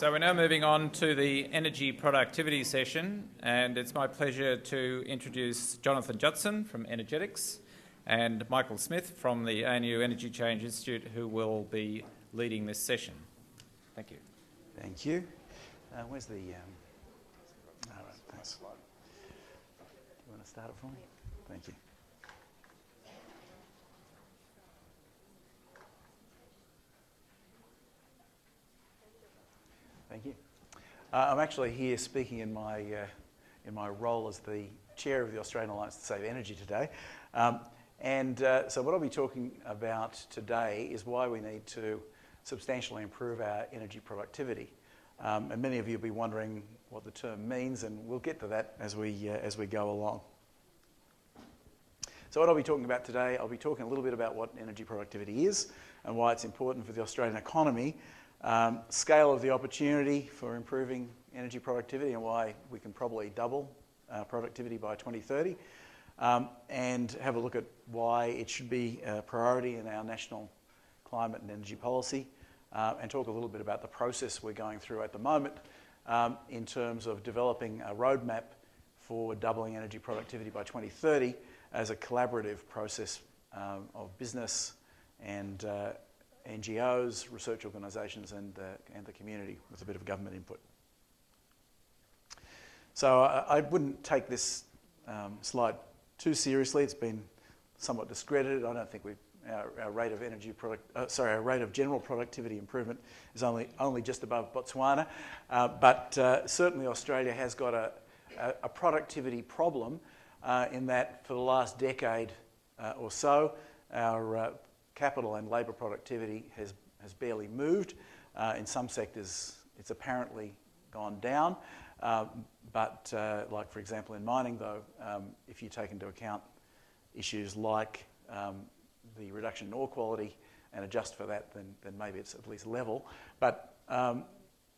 So we're now moving on to the energy productivity session, and it's my pleasure to introduce Jonathan Jutsen from Energetics and Michael Smith from the ANU Energy Change Institute, who will be leading this session. Thank you. Thank you. Where's the... all right, thanks. Do you want to start it for me? Thank you. Thank you. I'm actually here speaking in my role as the chair of the Australian Alliance to Save Energy today. So what I'll be talking about today is why we need to substantially improve our energy productivity. And many of you will be wondering what the term means, and we'll get to that as we go along. So what I'll be talking about today, I'll be talking a little bit about what energy productivity is and why it's important for the Australian economy, scale of the opportunity for improving energy productivity and why we can probably double productivity by 2030, and have a look at why it should be a priority in our national climate and energy policy, and talk a little bit about the process we're going through at the moment in terms of developing a roadmap for doubling energy productivity by 2030 as a collaborative process of business and NGOs, research organisations and the community with a bit of government input. So I wouldn't take this slide too seriously. It's been somewhat discredited. I don't think our rate of general productivity improvement is only just above Botswana, but certainly Australia has got a productivity problem in that for the last decade or so, our capital and labour productivity has barely moved. In some sectors, it's apparently gone down. But like, for example, in mining, though, if you take into account issues like the reduction in ore quality and adjust for that, then maybe it's at least level. But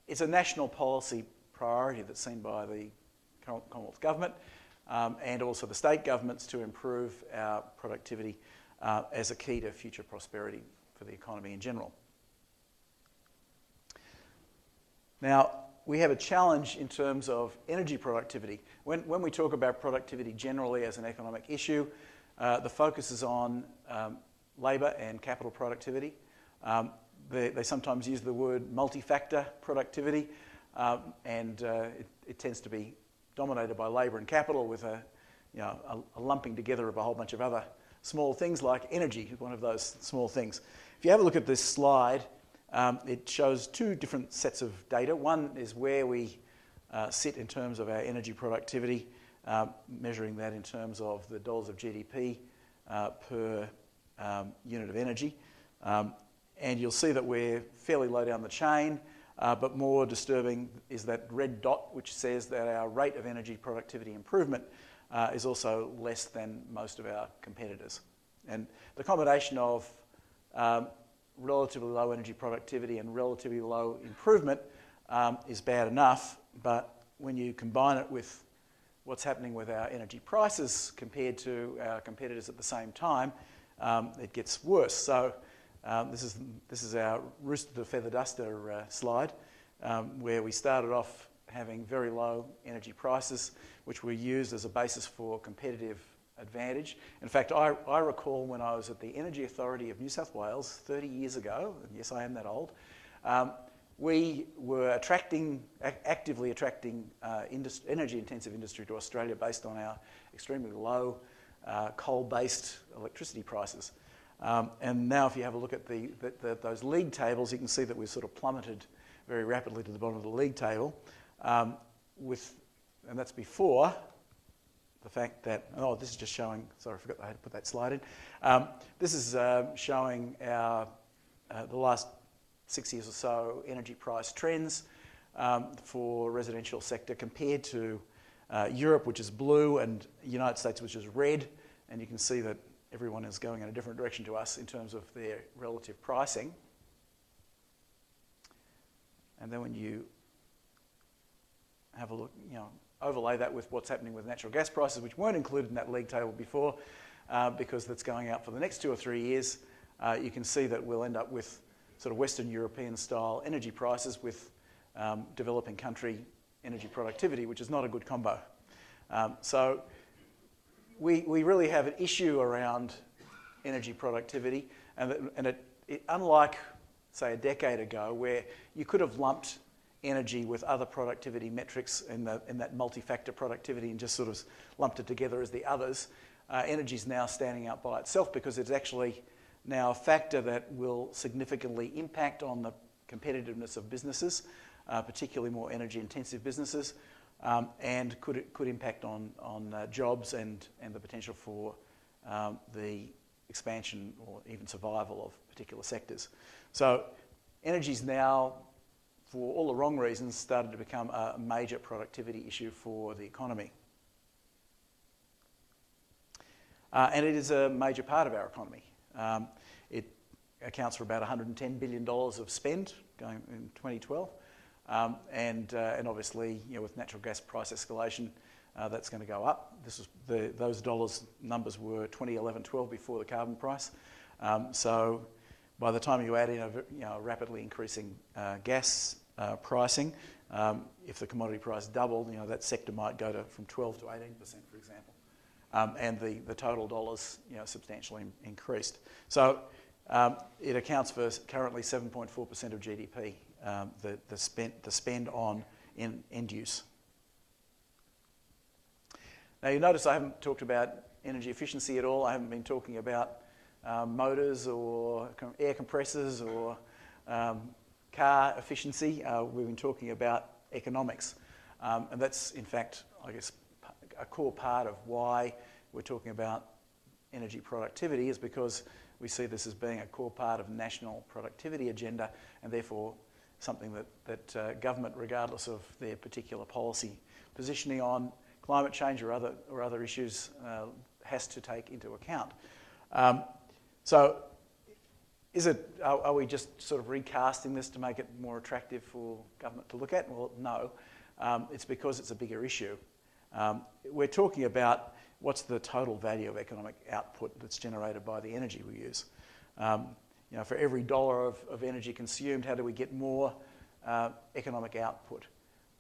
it's a national policy priority that's seen by the Commonwealth Government and also the state governments to improve our productivity as a key to future prosperity for the economy in general. Now, we have a challenge in terms of energy productivity. When we talk about productivity generally as an economic issue, the focus is on labour and capital productivity. They sometimes use the word multi-factor productivity, and it tends to be dominated by labour and capital with a lumping together of a whole bunch of other small things like energy, one of those small things. If you have a look at this slide, it shows two different sets of data. One is where we sit in terms of our energy productivity, measuring that in terms of the dollars of GDP per unit of energy. And you'll see that we're fairly low down the chain, but more disturbing is that red dot, which says that our rate of energy productivity improvement is also less than most of our competitors. And the combination of relatively low energy productivity and relatively low improvement is bad enough, but when you combine it with what's happening with our energy prices compared to our competitors at the same time, it gets worse. So this is our rooster to feather duster slide, where we started off having very low energy prices, which were used as a basis for competitive advantage. In fact, I recall when I was at the Energy Authority of New South Wales 30 years ago, and yes, I am that old, we were actively attracting energy-intensive industry to Australia based on our extremely low coal-based electricity prices. And now if you have a look at those league tables, you can see that we've sort of plummeted very rapidly to the bottom of the league table, and that's before the fact that, this is just showing, sorry, I forgot I had to put that slide in. This is showing our the last 6 years or so energy price trends for residential sector compared to Europe, which is blue, and United States, which is red. And you can see that everyone is going in a different direction to us in terms of their relative pricing. And then when you have a look, overlay that with what's happening with natural gas prices, which weren't included in that league table before, because that's going out for the next 2 or 3 years, you can see that we'll end up with sort of Western European style energy prices with developing country energy productivity, which is not a good combo. So we really have an issue around energy productivity, and it unlike, say, a decade ago, where you could have lumped energy with other productivity metrics in that multi-factor productivity and just sort of lumped it together as the others, energy is now standing out by itself because it's actually now a factor that will significantly impact on the competitiveness of businesses, particularly more energy-intensive businesses, and could impact on jobs and the potential for the expansion or even survival of particular sectors. So energy's now, for all the wrong reasons, started to become a major productivity issue for the economy. And it is a major part of our economy. It accounts for about $110 billion of spend going in 2012. And obviously, with natural gas price escalation, that's going to go up. Those numbers were 2011-12 before the carbon price. So by the time you add in a rapidly increasing gas pricing, if the commodity price doubled, that sector might go from 12 to 18%, for example, and the total dollars substantially increased. So it accounts for currently 7.4% of GDP. The spend on end use. Now you notice I haven't talked about energy efficiency at all. I haven't been talking about motors or air compressors or car efficiency. We've been talking about economics. And that's, in fact, I guess, a core part of why we're talking about energy productivity, is because we see this as being a core part of the national productivity agenda, and therefore something that government, regardless of their particular policy positioning on climate change or other issues, has to take into account. So are we just sort of recasting this to make it more attractive for government to look at? Well, no. It's because it's a bigger issue. We're talking about what's the total value of economic output that's generated by the energy we use. For every dollar of energy consumed, how do we get more economic output?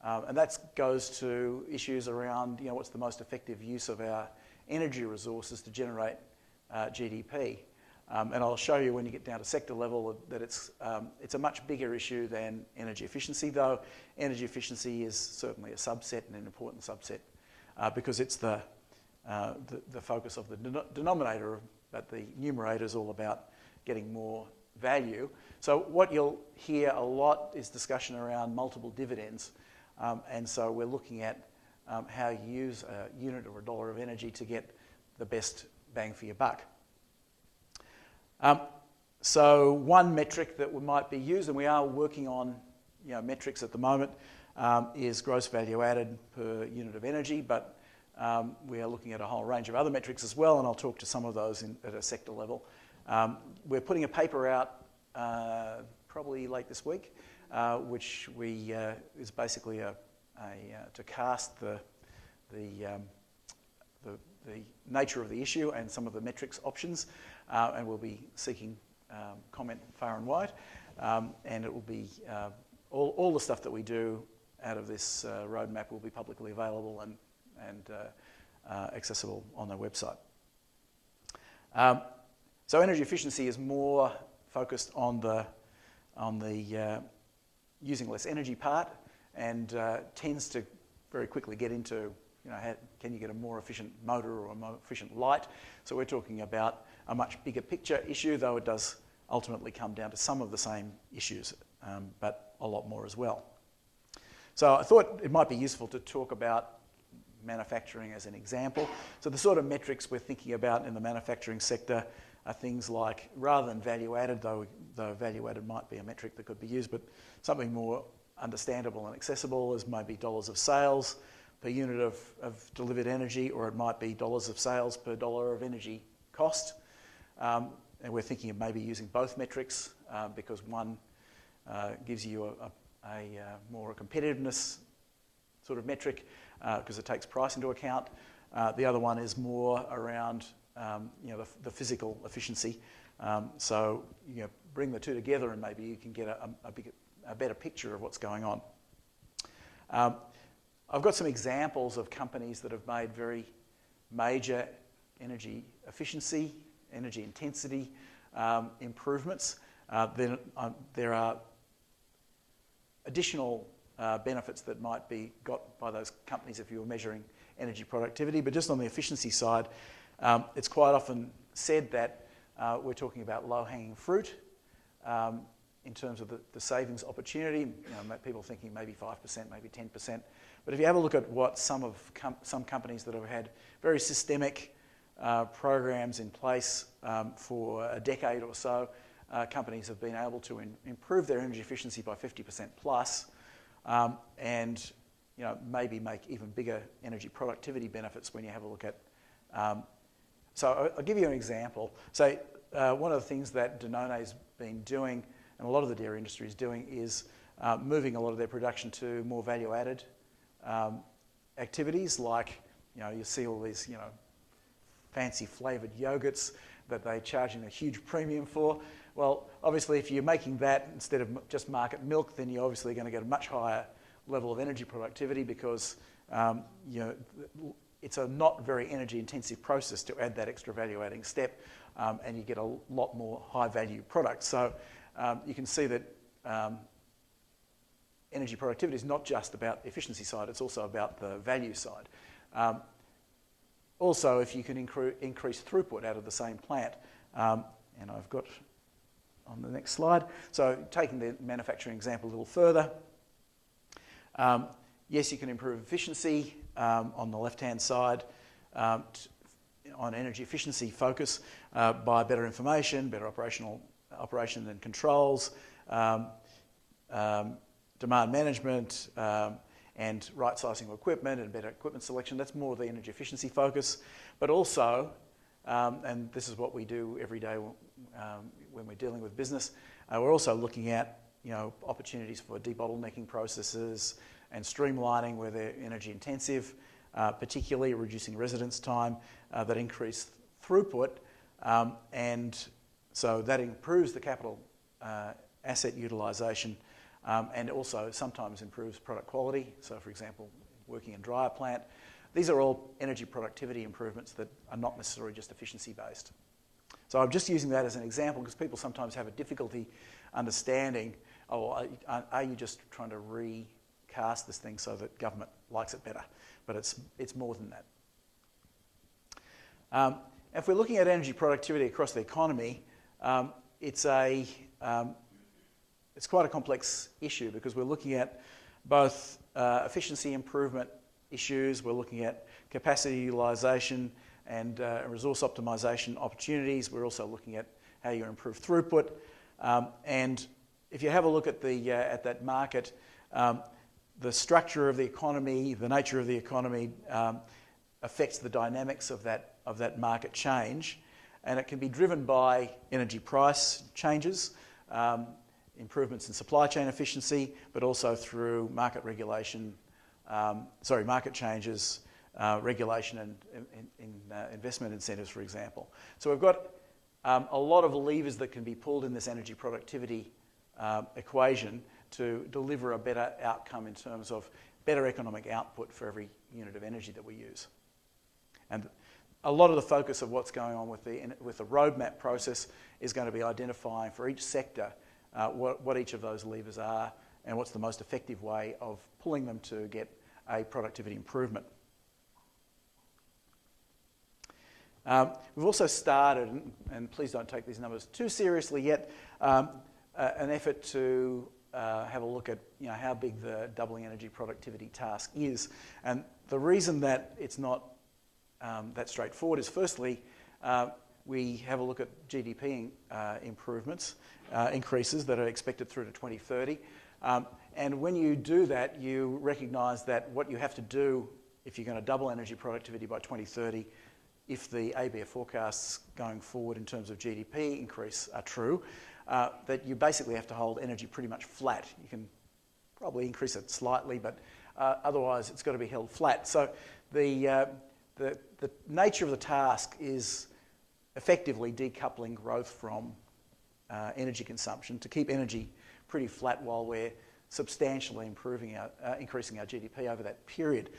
And that goes to issues around, what's the most effective use of our energy resources to generate GDP. And I'll show you when you get down to sector level that it's a much bigger issue than energy efficiency, though energy efficiency is certainly a subset and an important subset because it's the focus of the denominator, but the numerator is all about getting more value. So what you'll hear a lot is discussion around multiple dividends. And so we're looking at how you use a unit or a dollar of energy to get the best bang for your buck. So one metric that we might be used, and we are working on metrics at the moment, is gross value added per unit of energy, but we are looking at a whole range of other metrics as well, and I'll talk to some of those at a sector level. We're putting a paper out probably late this week, which is basically to cast the nature of the issue and some of the metrics options, and we'll be seeking comment far and wide, and it will be all the stuff that we do out of this roadmap will be publicly available and accessible on the website. So energy efficiency is more focused on the using less energy part, and tends to very quickly get into can you get a more efficient motor or a more efficient light? So we're talking about a much bigger picture issue, though it does ultimately come down to some of the same issues, but a lot more as well. So I thought it might be useful to talk about manufacturing as an example. So the sort of metrics we're thinking about in the manufacturing sector are things like, rather than value added, though value added might be a metric that could be used, but something more understandable and accessible is maybe dollars of sales per unit of delivered energy, or it might be dollars of sales per dollar of energy cost. And we're thinking of maybe using both metrics because one gives you a more competitiveness sort of metric because it takes price into account. The other one is more around the physical efficiency. So bring the two together and maybe you can get a better picture of what's going on. I've got some examples of companies that have made very major energy efficiency, energy intensity improvements. Then there are additional benefits that might be got by those companies if you were measuring energy productivity. But just on the efficiency side, it's quite often said that we're talking about low-hanging fruit in terms of the savings opportunity. You know, people thinking maybe 5%, maybe 10%. But if you have a look at what some companies that have had very systemic programs in place for a decade or so, companies have been able to improve their energy efficiency by 50% plus, and maybe make even bigger energy productivity benefits when you have a look at. So I'll give you an example. So one of the things that Danone's been doing, and a lot of the dairy industry is doing, is moving a lot of their production to more value-added activities, like you see all these fancy flavoured yogurts that they're charging a huge premium for. Well, obviously, if you're making that instead of just market milk, then you're obviously going to get a much higher level of energy productivity because it's a not very energy-intensive process to add that extra value-adding step, and you get a lot more high-value products. So you can see that energy productivity is not just about the efficiency side, it's also about the value side. Also, if you can increase throughput out of the same plant, and I've got on the next slide. So taking the manufacturing example a little further, yes, you can improve efficiency on the left-hand side on energy efficiency focus by better information, better operation and controls, demand management, and right-sizing of equipment and better equipment selection. That's more of the energy efficiency focus. But also, and this is what we do every day when we're dealing with business, we're also looking at opportunities for debottlenecking processes and streamlining where they're energy intensive, particularly reducing residence time that increase throughput, and so that improves the capital asset utilisation, and also sometimes improves product quality. So, for example, working in dryer plant, these are all energy productivity improvements that are not necessarily just efficiency based. So I'm just using that as an example because people sometimes have a difficulty understanding, are you just trying to recast this thing so that government likes it better? But it's more than that. If we're looking at energy productivity across the economy, it's quite a complex issue because we're looking at both efficiency improvement issues, we're looking at capacity utilisation and resource optimisation opportunities. We're also looking at how you improve throughput. And if you have a look at that market, the structure of the economy, the nature of the economy affects the dynamics of that market change, and it can be driven by energy price changes, improvements in supply chain efficiency, but also through market changes, regulation and investment incentives, for example. So we've got a lot of levers that can be pulled in this energy productivity equation to deliver a better outcome in terms of better economic output for every unit of energy that we use. And a lot of the focus of what's going on with the roadmap process is going to be identifying for each sector what each of those levers are and what's the most effective way of pulling them to get a productivity improvement. We've also started, and please don't take these numbers too seriously yet, an effort to have a look at how big the doubling energy productivity task is. And the reason that it's not that straightforward is, firstly, we have a look at GDP increases that are expected through to 2030. And when you do that, you recognise that what you have to do if you're going to double energy productivity by 2030, if the ABF forecasts going forward in terms of GDP increase are true, that you basically have to hold energy pretty much flat. You can probably increase it slightly, but otherwise it's got to be held flat. So the nature of the task is effectively decoupling growth from energy consumption to keep energy pretty flat while we're substantially increasing our GDP over that period.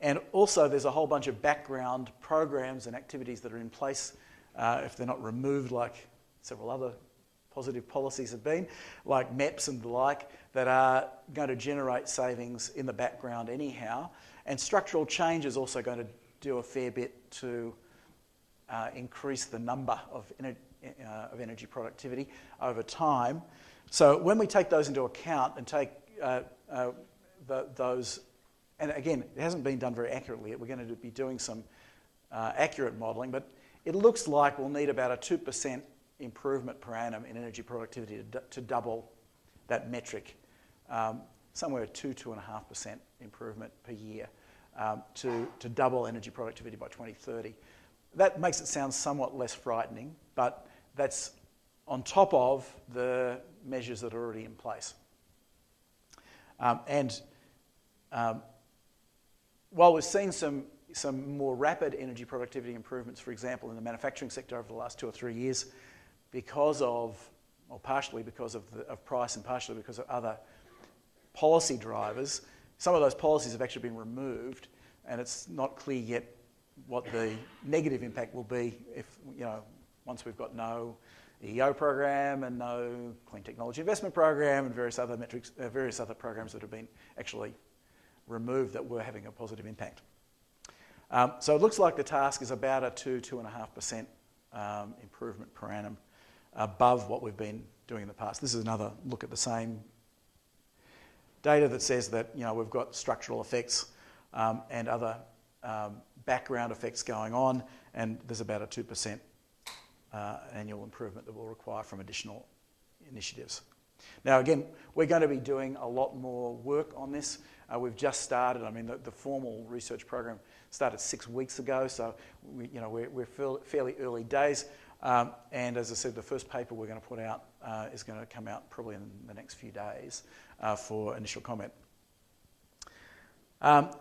And also there's a whole bunch of background programs and activities that are in place, if they're not removed like several other positive policies have been, like MEPs and the like, that are going to generate savings in the background anyhow. And structural change is also going to do a fair bit to increase the number of energy productivity over time. So when we take those into account and take those, and again, it hasn't been done very accurately. We're going to be doing some accurate modelling, but it looks like we'll need about a 2% improvement per annum in energy productivity to double that metric, somewhere 2.5% improvement per year to double energy productivity by 2030. That makes it sound somewhat less frightening, but that's on top of the measures that are already in place. While we've seen some more rapid energy productivity improvements, for example, in the manufacturing sector over the last 2 or 3 years, because of, or partially because of price and partially because of other policy drivers, some of those policies have actually been removed, and it's not clear yet what the negative impact will be if, once we've got no EEO program and no Clean Technology Investment Program and various other metrics, various other programs that have been actually removed that were having a positive impact. So it looks like the task is about a 2.5% improvement per annum above what we've been doing in the past. This is another look at the same data that says that we've got structural effects and other background effects going on, and there's about a 2% annual improvement that we'll require from additional initiatives. Now again, we're going to be doing a lot more work on this. We've just started. I mean, the formal research program started 6 weeks ago, so we're fairly early days. And as I said, the first paper we're going to put out is going to come out probably in the next few days for initial comment.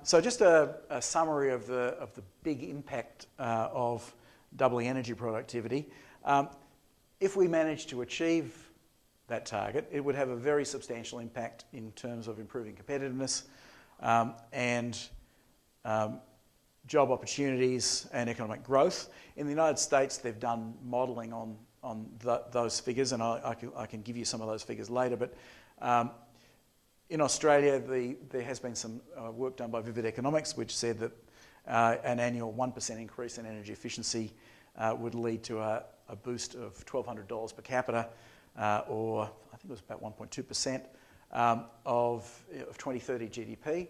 So just a summary of the big impact of doubling energy productivity. If we manage to achieve that target, it would have a very substantial impact in terms of improving competitiveness and job opportunities and economic growth. In the United States, they've done modelling on those figures, and I can give you some of those figures later. But in Australia, there has been some work done by Vivid Economics, which said that an annual 1% increase in energy efficiency would lead to a boost of $1,200 per capita, or I think it was about 1.2% of 2030 GDP.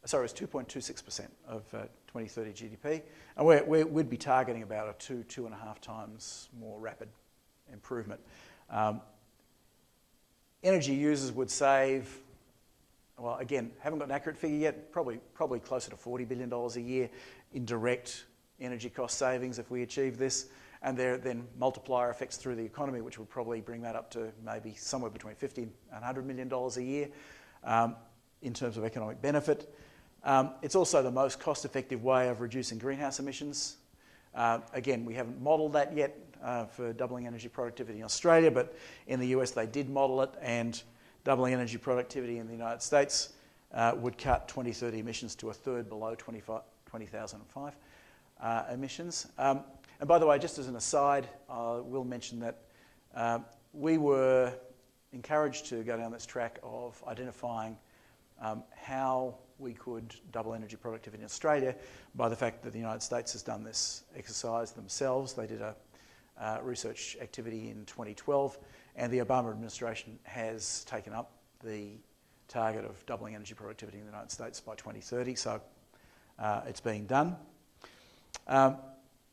Sorry, it was 2.26% of 2030 GDP. And we'd be targeting about a 2.5 times more rapid improvement. Energy users would save, well, again, haven't got an accurate figure yet, probably closer to $40 billion a year in direct energy cost savings if we achieve this. And there are then multiplier effects through the economy, which would probably bring that up to maybe somewhere between $50 and $100 million a year in terms of economic benefit. It's also the most cost-effective way of reducing greenhouse emissions. Again, we haven't modelled that yet for doubling energy productivity in Australia, but in the US they did model it, and doubling energy productivity in the United States would cut 2030 emissions to a third below 2005 emissions. And by the way, just as an aside, I will mention that we were encouraged to go down this track of identifying how we could double energy productivity in Australia by the fact that the United States has done this exercise themselves. They did a research activity in 2012, and the Obama administration has taken up the target of doubling energy productivity in the United States by 2030, so it's being done.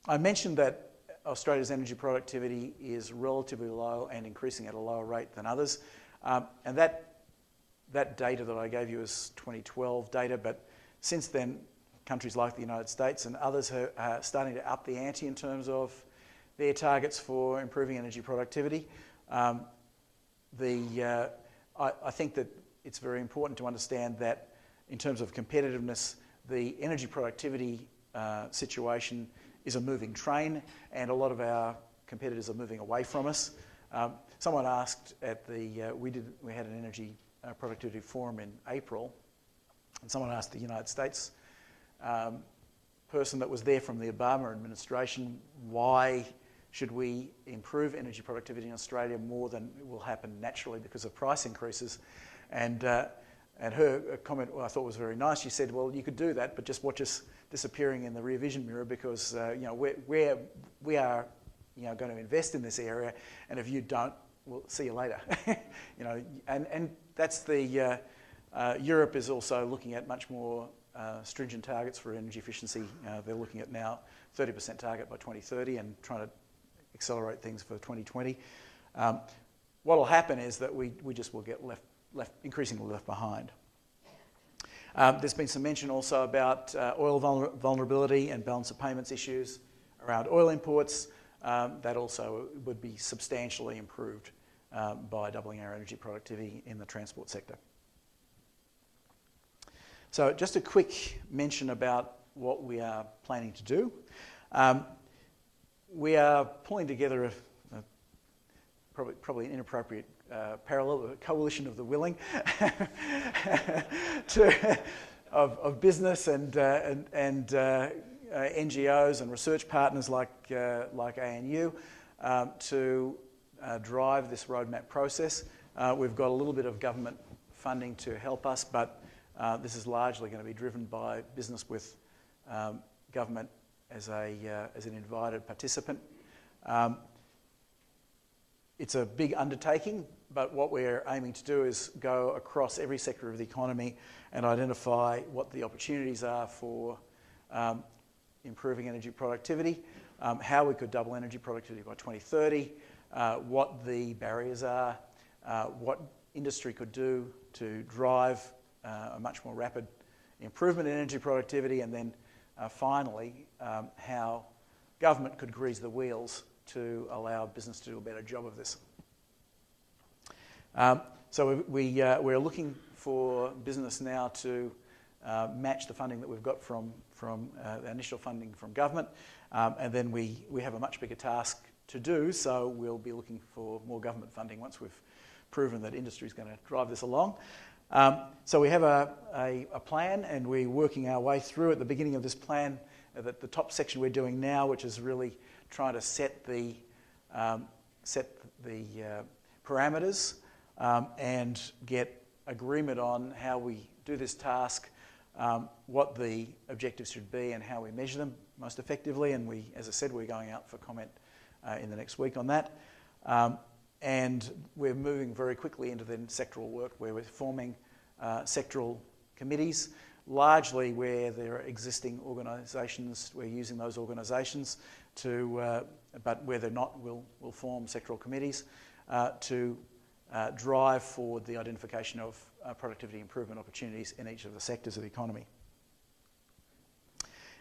I mentioned that Australia's energy productivity is relatively low and increasing at a lower rate than others, and that data that I gave you is 2012 data, but since then countries like the United States and others are starting to up the ante in terms of their targets for improving energy productivity. I think that it's very important to understand that in terms of competitiveness, the energy productivity situation is a moving train, and a lot of our competitors are moving away from us. Someone asked at the we had an energy Productivity Forum in April, and someone asked the United States person that was there from the Obama administration, why should we improve energy productivity in Australia more than will happen naturally because of price increases? And her comment, I thought was very nice. She said, well, you could do that, but just watch us disappearing in the rear vision mirror because we are going to invest in this area, and if you don't, we'll see you later. And that's the Europe is also looking at much more stringent targets for energy efficiency. They're looking at now 30% target by 2030 and trying to accelerate things for 2020. What will happen is that we just will get increasingly left behind. There's been some mention also about oil vulnerability and balance of payments issues around oil imports. That also would be substantially improved by doubling our energy productivity in the transport sector. So just a quick mention about what we are planning to do. We are pulling together probably an inappropriate parallel, a coalition of the willing of business and NGOs and research partners like ANU to drive this roadmap process. We've got a little bit of government funding to help us, but this is largely going to be driven by business with government as an invited participant. It's a big undertaking, but what we're aiming to do is go across every sector of the economy and identify what the opportunities are for improving energy productivity, how we could double energy productivity by 2030, what the barriers are, what industry could do to drive a much more rapid improvement in energy productivity, and then finally, how government could grease the wheels to allow business to do a better job of this. So we're looking for business now to match the funding that we've got from the initial funding from government, and then we have a much bigger task to do, so we'll be looking for more government funding once we've proven that industry is going to drive this along. So we have a plan, and we're working our way through. At the beginning of this plan, the top section we're doing now, which is really trying to set the parameters and get agreement on how we do this task, what the objectives should be, and how we measure them most effectively. And we, as I said, we're going out for comment in the next week on that. And we're moving very quickly into the sectoral work where we're forming sectoral committees, largely where there are existing organisations. We're using those organisations to, but where they're not, we'll form sectoral committees to drive forward the identification of productivity improvement opportunities in each of the sectors of the economy.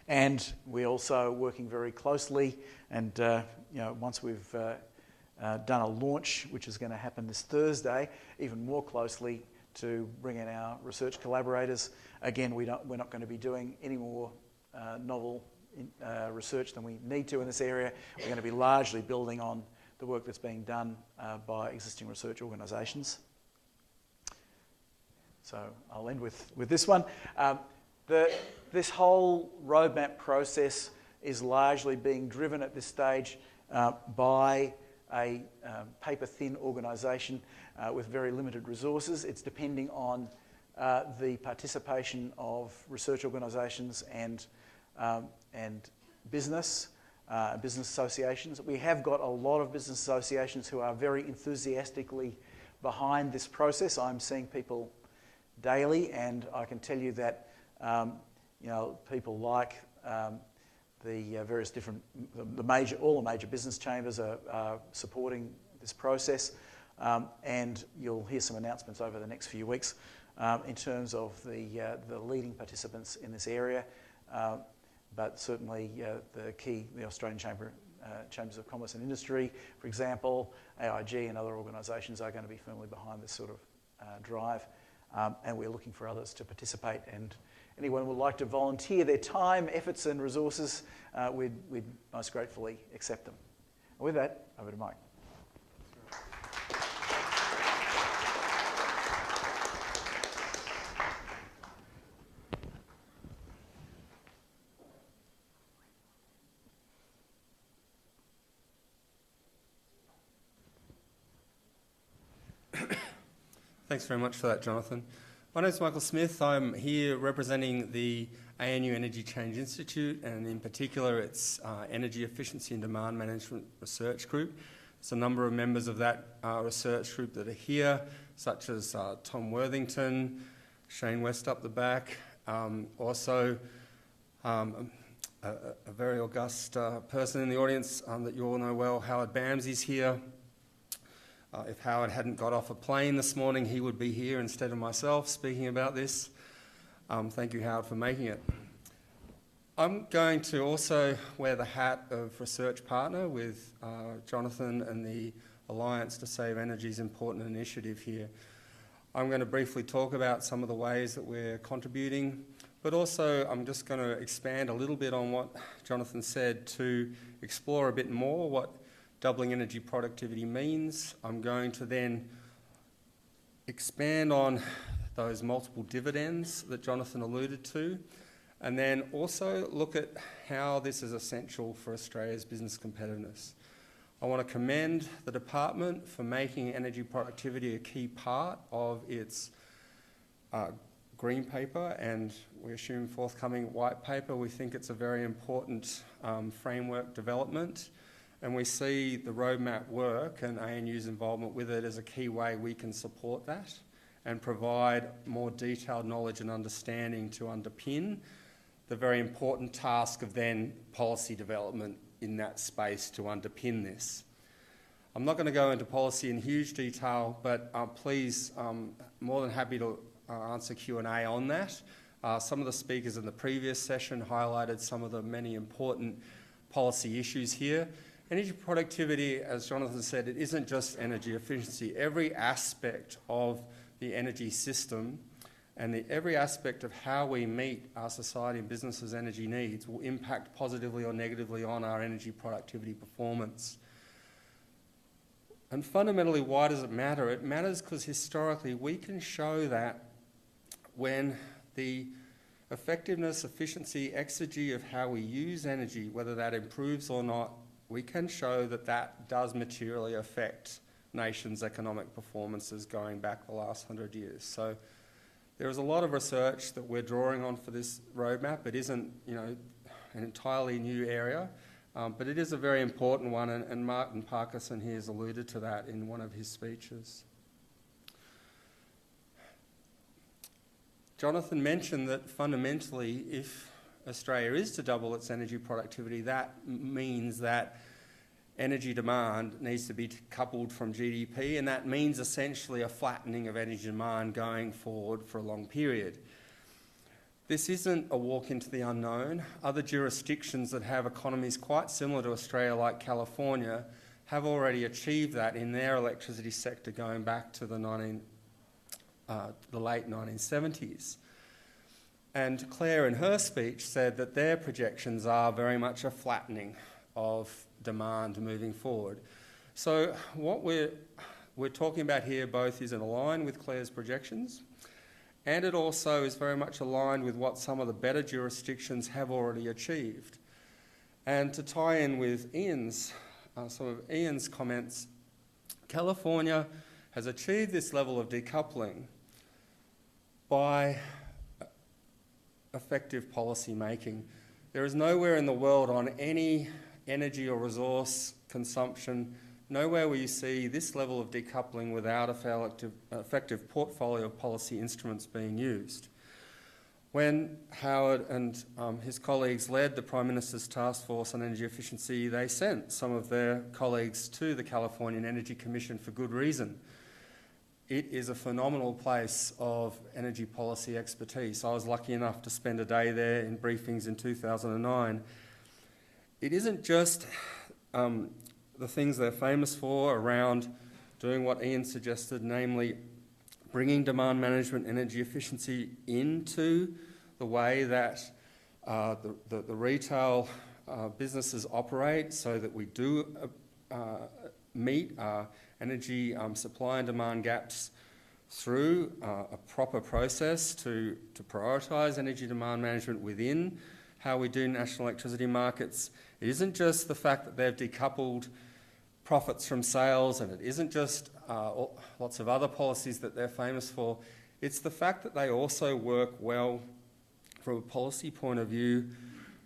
And we're also working very closely, and once we've done a launch, which is going to happen this Thursday, even more closely to bring in our research collaborators. Again, we're not going to be doing any more novel research than we need to in this area. We're going to be largely building on the work that's being done by existing research organisations. So I'll end with this one. This whole roadmap process is largely being driven at this stage by a paper-thin organisation with very limited resources. It's depending on the participation of research organisations and business associations. We have got a lot of business associations who are very enthusiastically behind this process. I'm seeing people daily, and I can tell you that people like the various different, all the major business chambers are supporting this process, and you'll hear some announcements over the next few weeks in terms of the leading participants in this area. But certainly the Australian Chambers of Commerce and Industry, for example, AIG and other organisations are going to be firmly behind this sort of drive, and we're looking for others to participate. And anyone who would like to volunteer their time, efforts and resources, we'd most gratefully accept them. And with that, over to Mike. Thanks very much for that, Jonathan. My name is Michael Smith. I'm here representing the ANU Energy Change Institute, and in particular its Energy Efficiency and Demand Management Research Group. There's a number of members of that research group that are here, such as Tom Worthington, Shane West up the back, also a very august person in the audience that you all know well, Howard Bamsey's here. If Howard hadn't got off a plane this morning, he would be here instead of myself speaking about this. Thank you, Howard, for making it. I'm going to also wear the hat of research partner with Jonathan and the Alliance to Save Energy's important initiative here. I'm going to briefly talk about some of the ways that we're contributing, but also I'm just going to expand a little bit on what Jonathan said to explore a bit more what doubling energy productivity means. I'm going to then expand on those multiple dividends that Jonathan alluded to, and then also look at how this is essential for Australia's business competitiveness. I want to commend the department for making energy productivity a key part of its green paper, and we assume forthcoming white paper. We think it's a very important framework development, and we see the roadmap work and ANU's involvement with it as a key way we can support that and provide more detailed knowledge and understanding to underpin the very important task of then policy development in that space to underpin this. I'm not going to go into policy in huge detail, but please, more than happy to answer Q&A on that. Some of the speakers in the previous session highlighted some of the many important policy issues here. Energy productivity, as Jonathan said, it isn't just energy efficiency. Every aspect of the energy system and every aspect of how we meet our society and businesses' energy needs will impact positively or negatively on our energy productivity performance. And fundamentally, why does it matter? It matters because historically we can show that when the effectiveness, efficiency, exergy of how we use energy, whether that improves or not, we can show that that does materially affect nations' economic performances going back the last 100 years. So there is a lot of research that we're drawing on for this roadmap. It isn't, an entirely new area, but it is a very important one, and Martin Parkinson here has alluded to that in one of his speeches. Jonathan mentioned that fundamentally, if Australia is to double its energy productivity, that means that energy demand needs to be coupled from GDP, and that means essentially a flattening of energy demand going forward for a long period. This isn't a walk into the unknown. Other jurisdictions that have economies quite similar to Australia, like California, have already achieved that in their electricity sector going back to the late 1970s. And Claire, in her speech, said that their projections are very much a flattening of demand moving forward. So what we're talking about here both is in line with Claire's projections, and it also is very much aligned with what some of the better jurisdictions have already achieved. And to tie in with some of Ian's comments, California has achieved this level of decoupling by effective policy making. There is nowhere in the world on any energy or resource consumption, nowhere will you see this level of decoupling without effective portfolio of policy instruments being used. When Howard and his colleagues led the Prime Minister's Task Force on Energy Efficiency, they sent some of their colleagues to the Californian Energy Commission for good reason. It is a phenomenal place of energy policy expertise. I was lucky enough to spend a day there in briefings in 2009. It isn't just the things they're famous for around doing what Ian suggested, namely bringing demand management energy efficiency into the way that the retail businesses operate, so that we do meet our energy supply and demand gaps through a proper process to prioritise energy demand management within how we do national electricity markets. It isn't just the fact that they've decoupled profits from sales, and it isn't just lots of other policies that they're famous for. It's the fact that they also work well from a policy point of view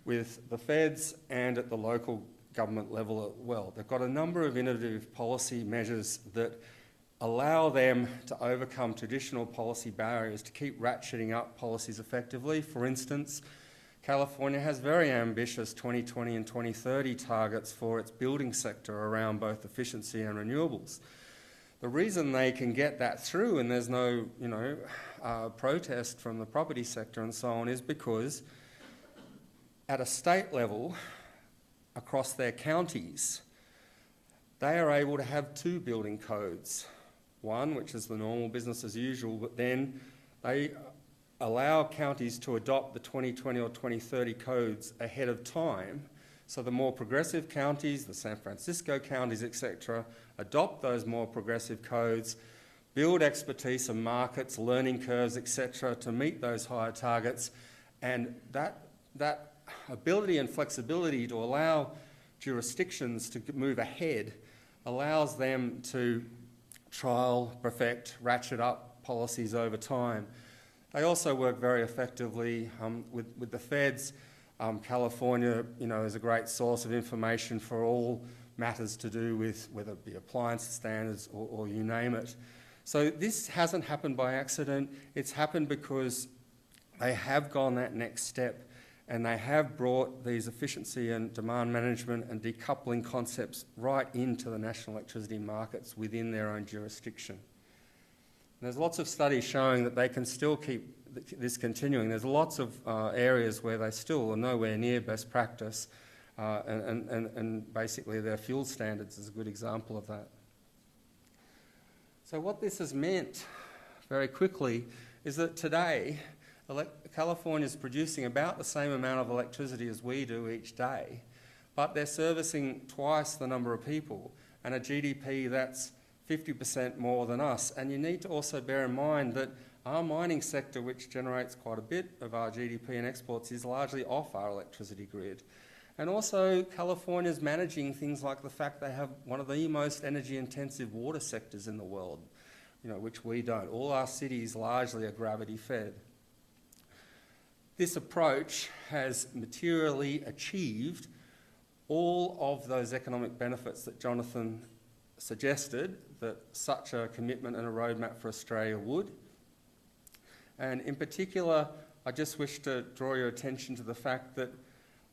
with the feds and at the local government level as well. They've got a number of innovative policy measures that allow them to overcome traditional policy barriers to keep ratcheting up policies effectively. For instance, California has very ambitious 2020 and 2030 targets for its building sector around both efficiency and renewables. The reason they can get that through and there's no, protest from the property sector and so on is because at a state level, across their counties, they are able to have two building codes. One, which is the normal business as usual, but then they allow counties to adopt the 2020 or 2030 codes ahead of time. So the more progressive counties, the San Francisco counties, etc., adopt those more progressive codes, build expertise and markets, learning curves, etc., to meet those higher targets. And that ability and flexibility to allow jurisdictions to move ahead allows them to trial, perfect, ratchet up policies over time. They also work very effectively with the feds. California, is a great source of information for all matters to do with whether it be appliance standards or you name it. So this hasn't happened by accident. It's happened because they have gone that next step and they have brought these efficiency and demand management and decoupling concepts right into the national electricity markets within their own jurisdiction. And there's lots of studies showing that they can still keep this continuing. There's lots of areas where they still are nowhere near best practice, and basically their fuel standards is a good example of that. So what this has meant, very quickly, is that today California is producing about the same amount of electricity as we do each day, but they're servicing twice the number of people and a GDP that's 50% more than us. And you need to also bear in mind that our mining sector, which generates quite a bit of our GDP and exports, is largely off our electricity grid. And also California's managing things like the fact they have one of the most energy-intensive water sectors in the world, which we don't. All our cities largely are gravity-fed. This approach has materially achieved all of those economic benefits that Jonathan suggested that such a commitment and a roadmap for Australia would. And in particular, I just wish to draw your attention to the fact that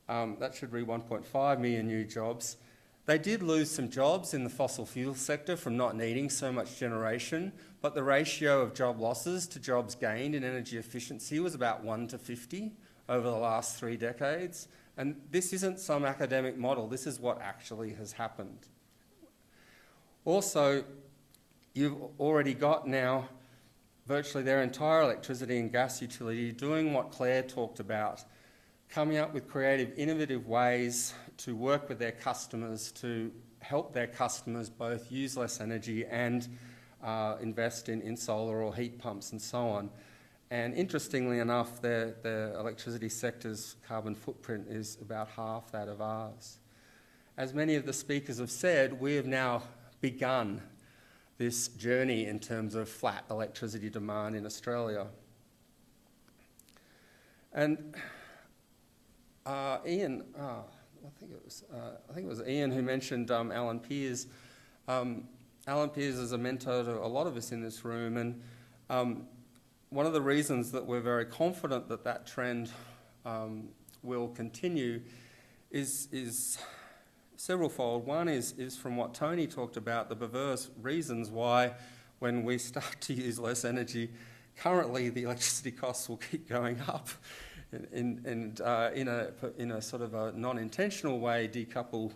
that should read 1.5 million new jobs. They did lose some jobs in the fossil fuel sector from not needing so much generation, but the ratio of job losses to jobs gained in energy efficiency was about 1 to 50 over the last 3 decades. And this isn't some academic model, this is what actually has happened. Also, you've already got now virtually their entire electricity and gas utility doing what Claire talked about, coming up with creative, innovative ways to work with their customers to help their customers both use less energy and invest in solar or heat pumps and so on. And interestingly enough, their electricity sector's carbon footprint is about half that of ours. As many of the speakers have said, we have now begun this journey in terms of flat electricity demand in Australia. And Ian, I think it was Ian who mentioned Alan Pearce. Alan Pearce is a mentor to a lot of us in this room, and one of the reasons that we're very confident that that trend will continue is severalfold. One is from what Tony talked about, the perverse reasons why when we start to use less energy, currently the electricity costs will keep going up. And in a sort of a non-intentional way, decouple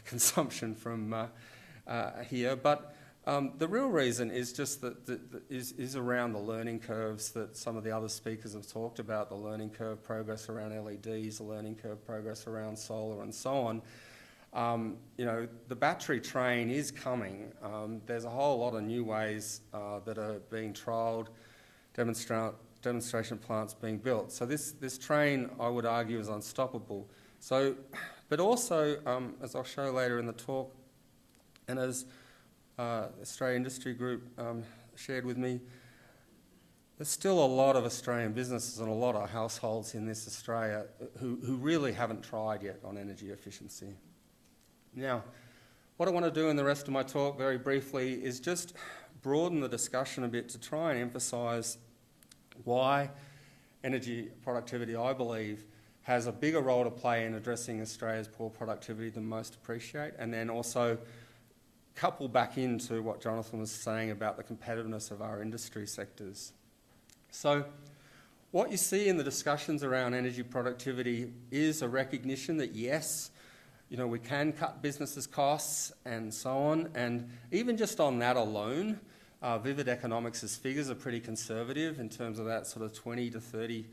consumption from here. But the real reason is just that is around the learning curves that some of the other speakers have talked about, the learning curve progress around LEDs, the learning curve progress around solar and so on. The battery train is coming. There's a whole lot of new ways that are being trialled, demonstration plants being built. So this train, I would argue, is unstoppable. So, but also, as I'll show later in the talk, And as Australia Industry Group shared with me, there's still a lot of Australian businesses and a lot of households in this Australia who really haven't tried yet on energy efficiency. Now, what I want to do in the rest of my talk very briefly is just broaden the discussion a bit to try and emphasise why energy productivity, I believe, has a bigger role to play in addressing Australia's poor productivity than most appreciate, and then also couple back into what Jonathan was saying about the competitiveness of our industry sectors. So what you see in the discussions around energy productivity is a recognition that yes, we can cut businesses' costs and so on, and even just on that alone, Vivid Economics' figures are pretty conservative in terms of that sort of $20 to $30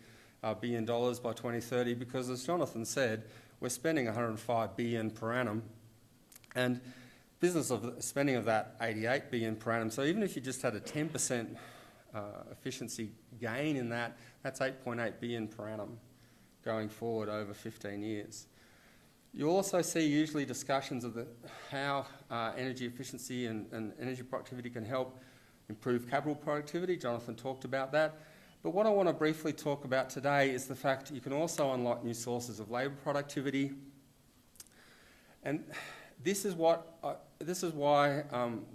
billion by 2030, because as Jonathan said, we're spending $105 billion per annum, and business of spending of that $88 billion per annum. So even if you just had a 10% efficiency gain in that, that's $8.8 billion per annum going forward over 15 years. You also see usually discussions of how energy efficiency and energy productivity can help improve capital productivity. Jonathan talked about that. But what I want to briefly talk about today is the fact you can also unlock new sources of labour productivity. And this is why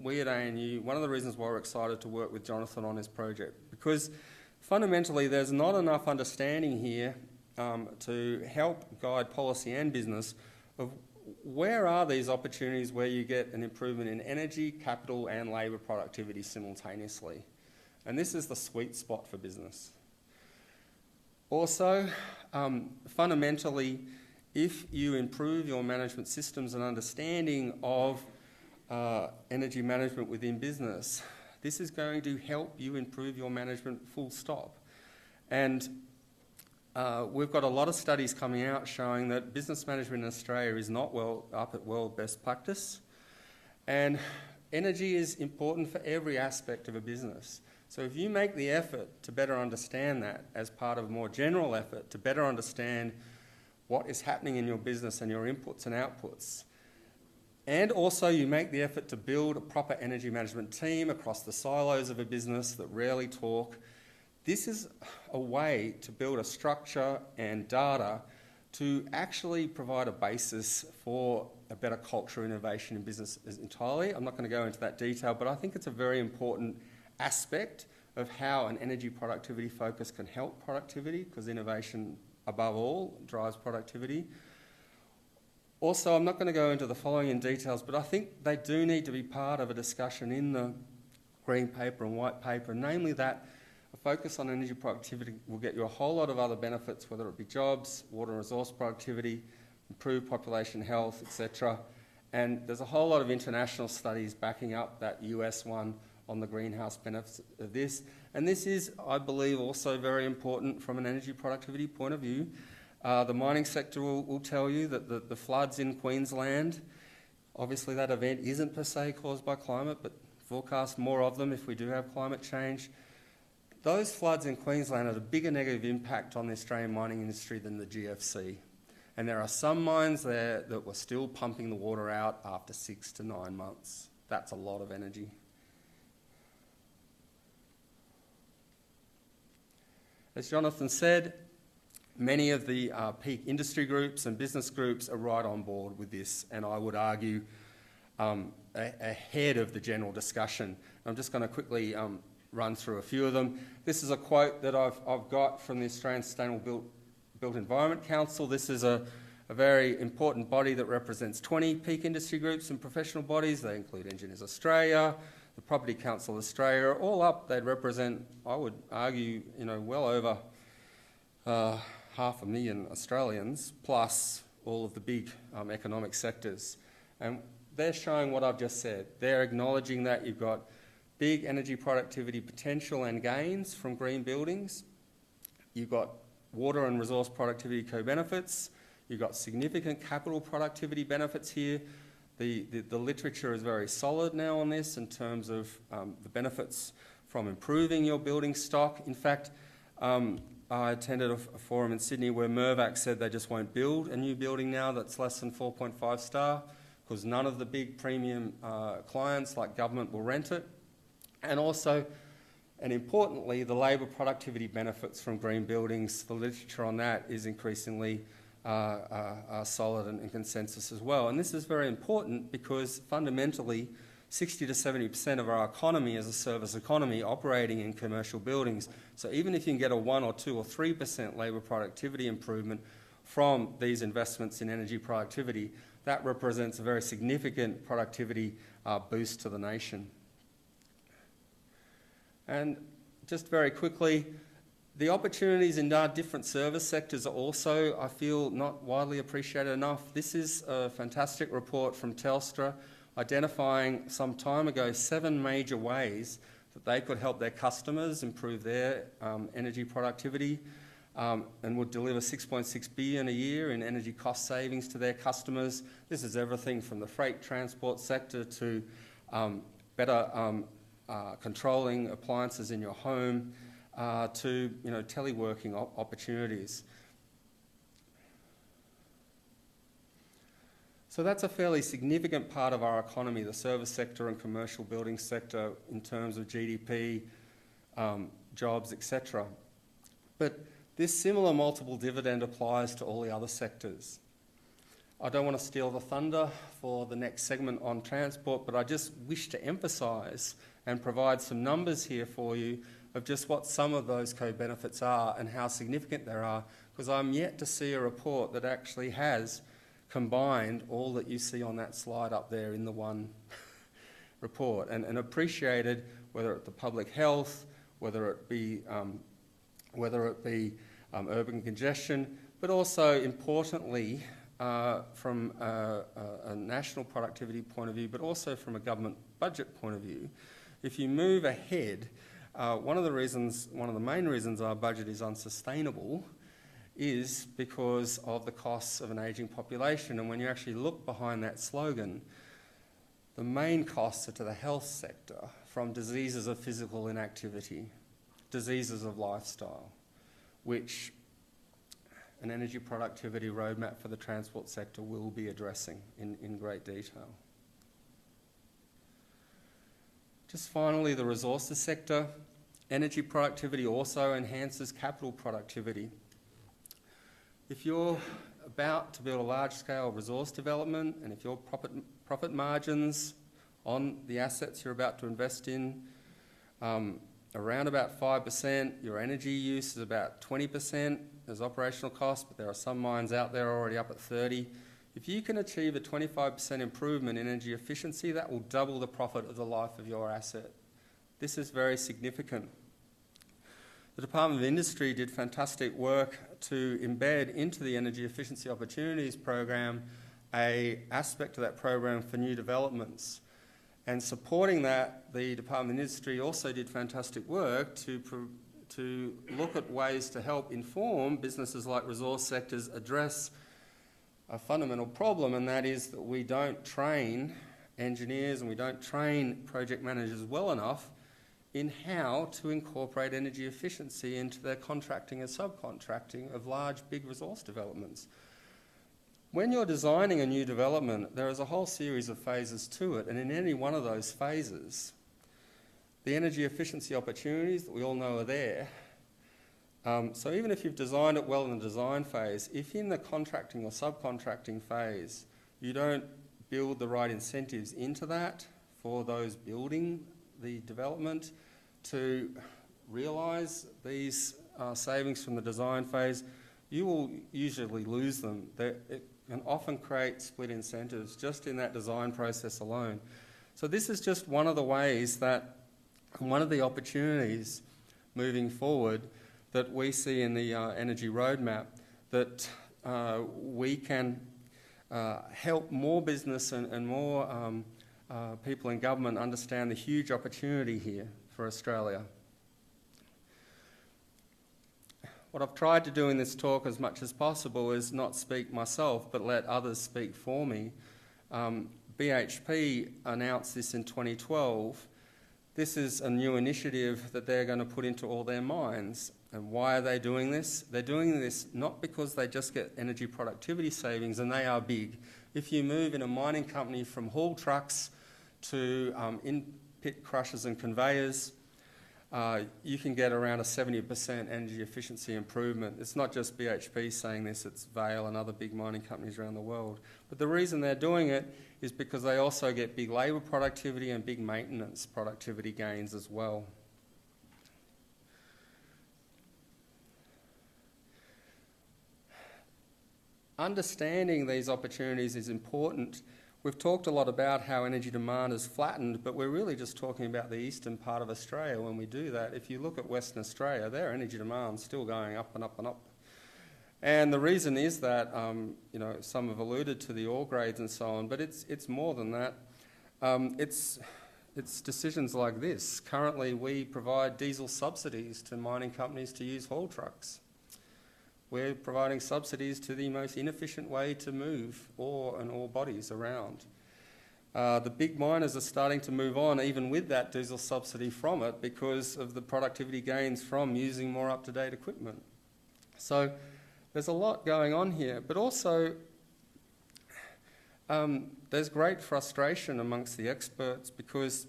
we at ANU, one of the reasons why we're excited to work with Jonathan on his project, because fundamentally there's not enough understanding here to help guide policy and business of where are these opportunities where you get an improvement in energy, capital and labour productivity simultaneously. And this is the sweet spot for business. Also, fundamentally, if you improve your management systems and understanding of energy management within business, this is going to help you improve your management full stop. And we've got a lot of studies coming out showing that business management in Australia is not up at world best practice. And energy is important for every aspect of a business. So if you make the effort to better understand that as part of a more general effort to better understand what is happening in your business and your inputs and outputs, and also you make the effort to build a proper energy management team across the silos of a business that rarely talk, this is a way to build a structure and data to actually provide a basis for a better culture innovation in business entirely. I'm not going to go into that detail, but I think it's a very important aspect of how an energy productivity focus can help productivity, because innovation above all drives productivity. Also, I'm not going to go into the following in details, but I think they do need to be part of a discussion in the green paper and white paper, namely that a focus on energy productivity will get you a whole lot of other benefits, whether it be jobs, water and resource productivity, improved population health, etc. And there's a whole lot of international studies backing up that US one on the greenhouse benefits of this. And this is, I believe, also very important from an energy productivity point of view. The mining sector will tell you that the floods in Queensland, obviously that event isn't per se caused by climate, but forecast more of them if we do have climate change. Those floods in Queensland had a bigger negative impact on the Australian mining industry than the GFC. And there are some mines there that were still pumping the water out after 6 to 9 months. That's a lot of energy. As Jonathan said, many of the peak industry groups and business groups are right on board with this, and I would argue ahead of the general discussion. I'm just going to quickly run through a few of them. This is a quote that I've got from the Australian Sustainable Built Environment Council. This is a very important body that represents 20 peak industry groups and professional bodies. They include Engineers Australia, the Property Council Australia. All up, they'd represent, I would argue, well over 500,000 Australians, plus all of the big economic sectors. And they're showing what I've just said. They're acknowledging that you've got big energy productivity potential and gains from green buildings. You've got water and resource productivity co-benefits. You've got significant capital productivity benefits here. The literature is very solid now on this in terms of the benefits from improving your building stock. In fact, I attended a forum in Sydney where Mirvac said they just won't build a new building now that's less than 4.5 star because none of the big premium clients like government will rent it. And also, and importantly, the labour productivity benefits from green buildings. The literature on that is increasingly solid and consensus as well. And this is very important because fundamentally 60 to 70% of our economy is a service economy operating in commercial buildings. So even if you can get a 1 or 2 or 3% labour productivity improvement from these investments in energy productivity, that represents a very significant productivity boost to the nation. And just very quickly, the opportunities in our different service sectors are also, I feel, not widely appreciated enough. This is a fantastic report from Telstra identifying some time ago 7 major ways that they could help their customers improve their energy productivity and would deliver $6.6 billion a year in energy cost savings to their customers. This is everything from the freight transport sector to better controlling appliances in your home, to teleworking opportunities. So that's a fairly significant part of our economy, the service sector and commercial building sector in terms of GDP, jobs, etc. But this similar multiple dividend applies to all the other sectors. I don't want to steal the thunder for the next segment on transport, but I just wish to emphasise and provide some numbers here for you of just what some of those co-benefits are and how significant they are, because I'm yet to see a report that actually has combined all that you see on that slide up there in the one report and appreciated, whether it be public health, whether it be urban congestion, but also importantly from a national productivity point of view, but also from a government budget point of view. If you move ahead, one of the main reasons our budget is unsustainable is because of the costs of an ageing population. And when you actually look behind that slogan, the main costs are to the health sector, from diseases of physical inactivity, diseases of lifestyle, which an energy productivity roadmap for the transport sector will be addressing in great detail. Just finally, the resources sector. Energy productivity also enhances capital productivity. If you're about to build a large-scale resource development, and if your profit margins on the assets you're about to invest in around about 5%, your energy use is about 20% as operational costs, but there are some mines out there already up at 30%. If you can achieve a 25% improvement in energy efficiency, that will double the profit of the life of your asset. This is very significant. The Department of Industry did fantastic work to embed into the Energy Efficiency Opportunities program an aspect of that program for new developments. And supporting that, the Department of Industry also did fantastic work to look at ways to help inform businesses like resource sectors address a fundamental problem, and that is that we don't train engineers and we don't train project managers well enough in how to incorporate energy efficiency into their contracting and subcontracting of large, big resource developments. When you're designing a new development, there is a whole series of phases to it, and in any one of those phases, the energy efficiency opportunities that we all know are there. So even if you've designed it well in the design phase, if in the contracting or subcontracting phase you don't build the right incentives into that for those building the development to realise these savings from the design phase, you will usually lose them. It can often create split incentives just in that design process alone. So this is just one of the ways that, one of the opportunities moving forward that we see in the energy roadmap, that we can help more business and more people in government understand the huge opportunity here for Australia. What I've tried to do in this talk as much as possible is not speak myself, but let others speak for me. BHP announced this in 2012. This is a new initiative that they're going to put into all their mines. And why are they doing this? They're doing this not because they just get energy productivity savings, and they are big. If you move in a mining company from haul trucks to in-pit crushers and conveyors, you can get around a 70% energy efficiency improvement. It's not just BHP saying this, it's Vale and other big mining companies around the world. But the reason they're doing it is because they also get big labour productivity and big maintenance productivity gains as well. Understanding these opportunities is important. We've talked a lot about how energy demand has flattened, but we're really just talking about the eastern part of Australia when we do that. If you look at Western Australia, their energy demand's still going up and up and up. And the reason is that, you know, some have alluded to the ore grades and so on, but it's more than that. It's decisions like this. Currently, we provide diesel subsidies to mining companies to use haul trucks. We're providing subsidies to the most inefficient way to move ore and ore bodies around. The big miners are starting to move on even with that diesel subsidy from it because of the productivity gains from using more up-to-date equipment. So there's a lot going on here, but also there's great frustration amongst the experts because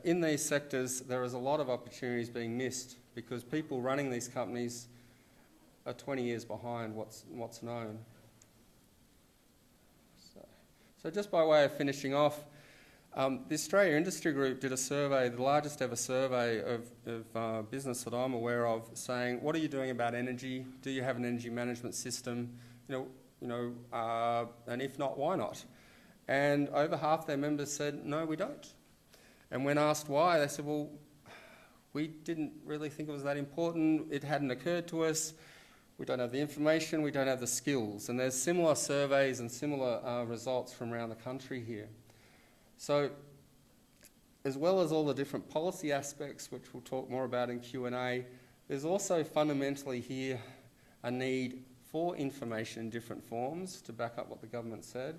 in these sectors there is a lot of opportunities being missed because people running these companies are 20 years behind what's known. So just by way of finishing off, the Australia Industry Group did a survey, the largest ever survey of business that I'm aware of, saying, what are you doing about energy? Do you have an energy management system? And if not, why not? And over half their members said, no, we don't. And when asked why, they said, well, we didn't really think it was that important. It hadn't occurred to us. We don't have the information, we don't have the skills. And there's similar surveys and similar results from around the country here. So, as well as all the different policy aspects, which we'll talk more about in Q&A, there's also fundamentally here a need for information in different forms to back up what the government said.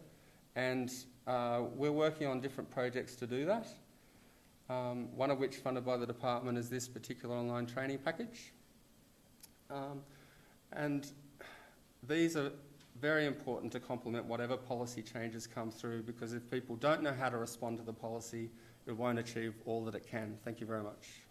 And we're working on different projects to do that. One of which, funded by the department, is this particular online training package. And these are very important to complement whatever policy changes come through, because if people don't know how to respond to the policy, it won't achieve all that it can. Thank you very much.